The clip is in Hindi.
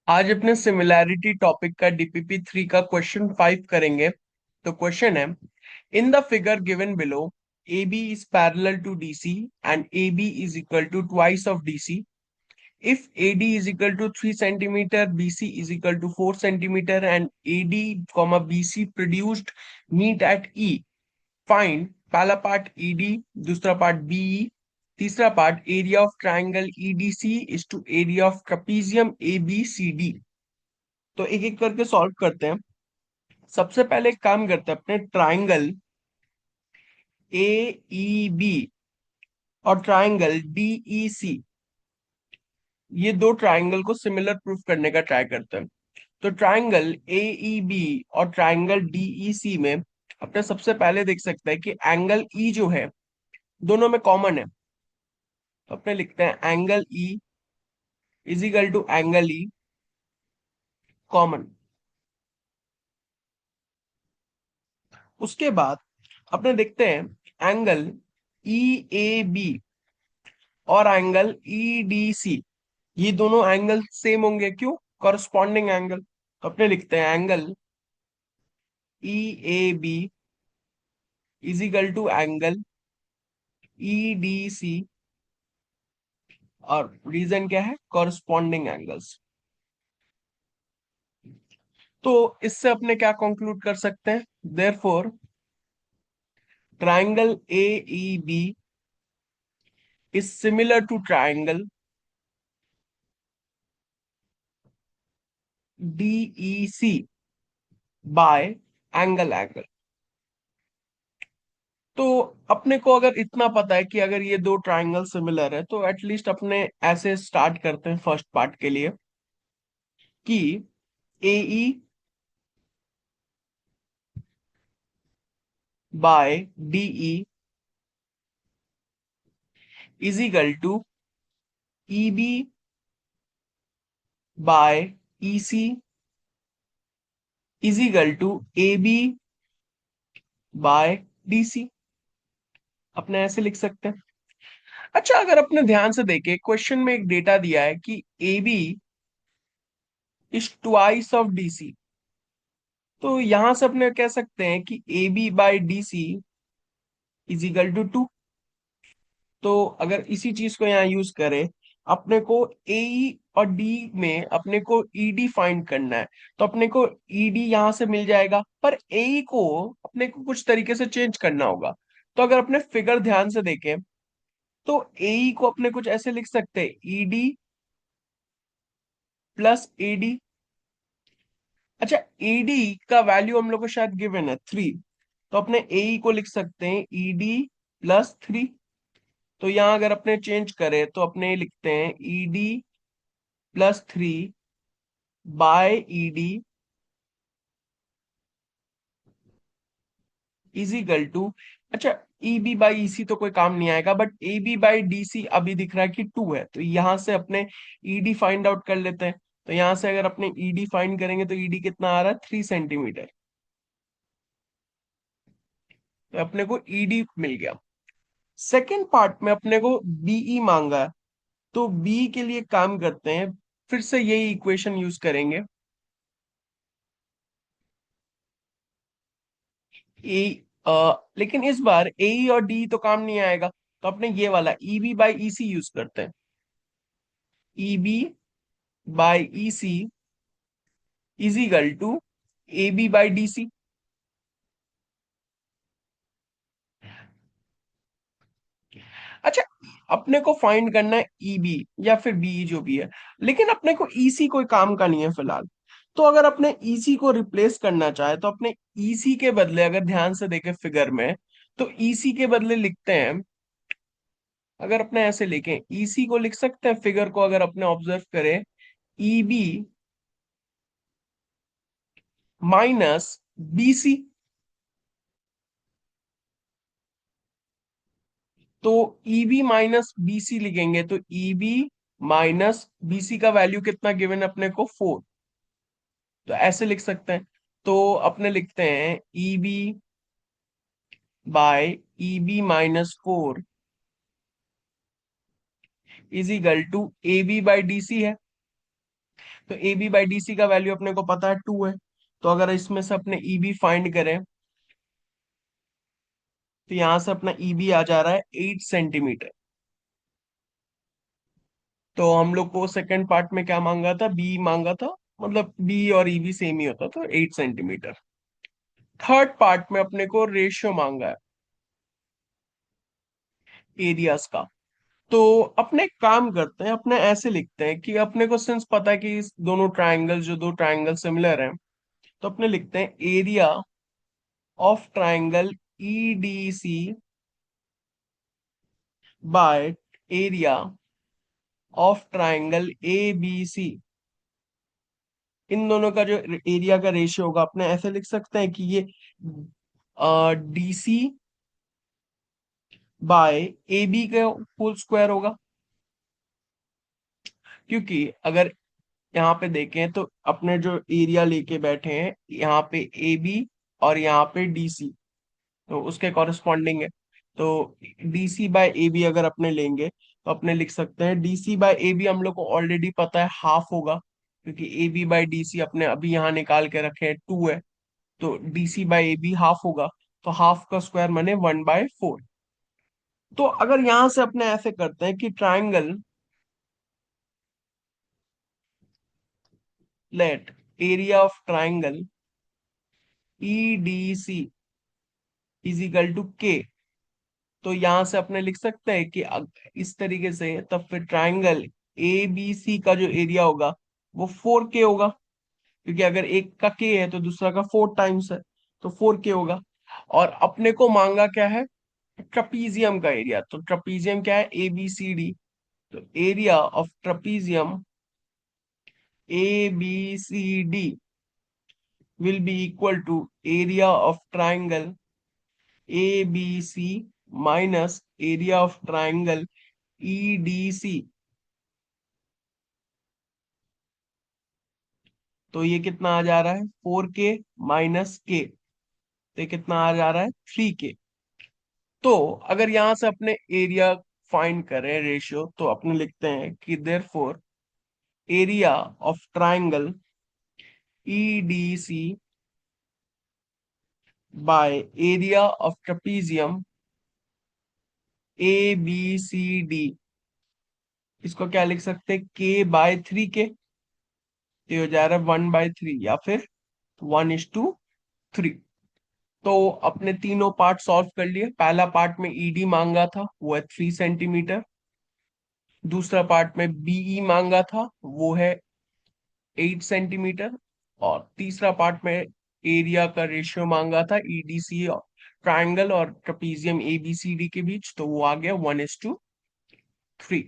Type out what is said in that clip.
आज अपने सिमिलैरिटी टॉपिक का डीपीपी 3 का क्वेश्चन 5 करेंगे। तो क्वेश्चन है, in the figure given below A B is parallel to DC and A B is equal to twice of DC. If A D is equal to 3 centimetre, B C is equal to 4 centimetre and A D comma B C produced meet at E, find पहला पार्ट ई डी, दूसरा पार्ट बी ई, तीसरा part area of triangle E D C is to area of trapezium A B C D. तो एक एक करके सॉल्व करते हैं। सबसे पहले एक काम करते हैं, अपने ट्राइंगल ए ई बी और ट्राइंगल डी ई सी, ये दो ट्राइंगल को सिमिलर प्रूफ करने का ट्राई करते हैं। तो ट्राइंगल ए ई बी और ट्राइंगल डी ई सी में अपने सबसे पहले देख सकते हैं कि एंगल ई जो है दोनों में कॉमन है। तो अपने लिखते हैं angle E is equal to angle E common. उसके बाद अपने देखते हैं एंगल ई ए बी और एंगल ई डी सी, ये दोनों एंगल सेम होंगे, क्यों? Corresponding angle. तो अपने लिखते हैं angle E A B is equal to angle E D C, और रीजन क्या है? Corresponding angles. तो इससे अपने क्या कंक्लूड कर सकते हैं? Therefore triangle A E B is similar to triangle D E C by angle. तो अपने को अगर इतना पता है कि अगर ये दो ट्राइंगल सिमिलर है, तो एटलीस्ट अपने ऐसे स्टार्ट करते हैं फर्स्ट पार्ट के लिए कि A E by D E is equal to E B by E C is equal to A B by D C. अपने ऐसे लिख सकते हैं। अच्छा, अगर अपने ध्यान से देखें, क्वेश्चन में एक डेटा दिया है कि A B is twice of D C. तो यहां से अपने कह सकते हैं कि A B by D C is equal to 2। तो अगर इसी चीज को यहाँ यूज करें, अपने को ए और डी में अपने को ईडी फाइंड करना है। तो अपने को ईडी यहां से मिल जाएगा, पर ए को अपने को कुछ तरीके से चेंज करना होगा। तो अगर अपने फिगर ध्यान से देखें, तो ए को अपने कुछ ऐसे लिख सकते हैं, ईडी प्लस एडी। अच्छा, ईडी का वैल्यू हम लोग को शायद गिवन है 3, तो अपने ए को लिख सकते हैं ईडी प्लस 3। तो यहां अगर अपने चेंज करें तो अपने लिखते हैं E D plus 3 by E D is equal to, अच्छा, ई बी बाई ई सी तो कोई काम नहीं आएगा, but A B by D C अभी दिख रहा है कि 2 है, तो यहां से अपने ईडी फाइंड आउट कर लेते हैं। तो यहां से अगर अपने ईडी फाइंड करेंगे तो ईडी कितना आ रहा है? 3 सेंटीमीटर। तो अपने को ईडी मिल गया। सेकेंड पार्ट में अपने को बीई मांगा है। तो बी के लिए काम करते हैं, फिर से यही इक्वेशन यूज करेंगे। ए लेकिन इस बार ए और डी तो काम नहीं आएगा, तो अपने ये वाला E B by E C use करते हैं। E B by E C is equal to A B by D C. अच्छा, अपने को फाइंड करना है ई बी या फिर बी जो भी है, लेकिन अपने को ई सी कोई काम का नहीं है फिलहाल। तो अगर अपने ई सी को रिप्लेस करना चाहे, तो अपने ई सी के बदले, अगर ध्यान से देखें फिगर में, तो ई सी के बदले लिखते हैं, अगर अपने ऐसे लिखें, ई सी को लिख सकते हैं, फिगर को अगर अपने ऑब्जर्व करें, E B minus B C. तो ईबी माइनस बीसी लिखेंगे, तो ईबी माइनस बीसी का वैल्यू कितना गिवन है अपने को? 4। तो ऐसे लिख सकते हैं। तो अपने लिखते हैं E B by E B minus 4 is equal to A B by D C है। तो A B by D C का वैल्यू अपने को पता है 2 है। तो अगर इसमें से अपने ई बी फाइंड करें तो यहां से अपना ई बी आ जा रहा है 8 सेंटीमीटर। तो हम लोग को सेकंड पार्ट में क्या मांगा था, बी मांगा था, मतलब बी और ई बी सेम ही होता, तो 8 सेंटीमीटर। थर्ड पार्ट में अपने को रेशियो मांगा है एरियाज का। तो अपने एक काम करते हैं, अपने ऐसे लिखते हैं कि अपने को सिंस पता है कि इस दोनों ट्राइंगल, जो दो ट्राइंगल सिमिलर हैं, तो अपने लिखते हैं area of triangle EDC by area of triangle ABC. इन दोनों का जो एरिया का रेशियो होगा, अपने ऐसे लिख सकते हैं कि ये डीसी बाय ए बी का होल स्क्वायर होगा। क्योंकि अगर यहाँ पे देखें तो अपने जो एरिया लेके बैठे हैं, यहाँ पे ए बी और यहाँ पे डीसी, तो उसके कॉरेस्पॉन्डिंग है। तो डीसी बाय ए बी अगर अपने लेंगे तो अपने लिख सकते हैं डीसी बाय ए बी हम लोग को ऑलरेडी पता है हाफ होगा, क्योंकि ए बी बाय डीसी अपने अभी यहाँ निकाल के रखे हैं 2 है। तो D C by A B half होगा। तो हाफ का स्क्वायर माने 1/4। तो अगर यहां से अपने ऐसे करते हैं कि triangle let area of triangle E D C is equal to K. तो यहां से अपने लिख सकते हैं कि इस तरीके से तब फिर ट्राइंगल ए बी सी का जो एरिया होगा वो 4K होगा, क्योंकि अगर एक का के है तो दूसरा का 4 टाइम्स है, तो 4K होगा। और अपने को मांगा क्या है, ट्रपीजियम का एरिया। तो ट्रपीजियम क्या है, ए बी सी डी। तो area of trapezium A B C D will be equal to area of triangle ABC minus area of triangle EDC। तो ये कितना आ जा रहा है, 4K माइनस के। तो ये कितना आ जा रहा है, 3K। तो अगर यहां से अपने एरिया फाइंड करें रेशियो, तो अपने लिखते हैं कि therefore area of triangle EDC bye area of trapezium ABCD, इसको क्या लिख सकते हैं, K/3K। ये हो जा रहा है 1/3 या फिर 1:3। तो अपने तीनों पार्ट सॉल्व कर लिए। पहला पार्ट में ईडी मांगा था, वो है 3 सेंटीमीटर। दूसरा पार्ट में बीई मांगा था, वो है 8 सेंटीमीटर। और तीसरा पार्ट में एरिया का रेशियो मांगा था ईडीसी ट्राइंगल और ट्रेपीजियम एबीसीडी के बीच, तो वो आ गया 1:3।